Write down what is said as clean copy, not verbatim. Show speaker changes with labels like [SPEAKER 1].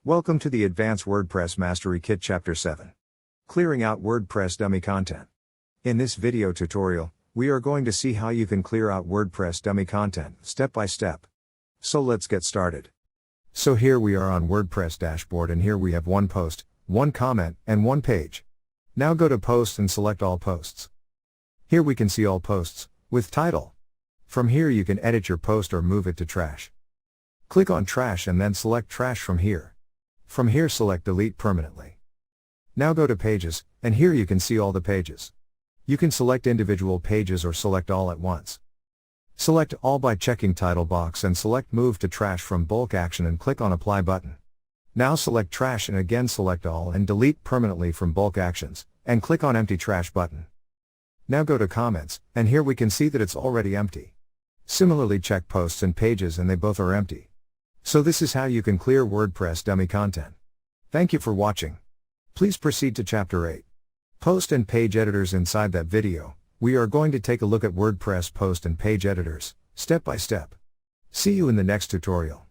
[SPEAKER 1] Welcome to the Advanced WordPress Mastery Kit Chapter 7. Clearing out WordPress dummy content. In this video tutorial, we are going to see how you can clear out WordPress dummy content, step by step. So let's get started. So here we are on WordPress dashboard, and here we have one post, one comment, and one page. Now go to Posts and select All Posts. Here we can see all posts, with title. From here you can edit your post or move it to trash. Click on Trash and then select Trash from here. From here select Delete permanently. Now go to Pages, and here you can see all the pages. You can select individual pages or select all at once. Select All by checking Title box and select Move to Trash from Bulk Action and click on Apply button. Now select Trash and again select All and Delete permanently from Bulk Actions, and click on Empty Trash button. Now go to Comments, and here we can see that it's already empty. Similarly check Posts and Pages and they both are empty. So this is how you can clear WordPress dummy content. Thank you for watching. Please proceed to Chapter 8. Post and Page Editors. Inside that video, we are going to take a look at WordPress post and page editors, step by step. See you in the next tutorial.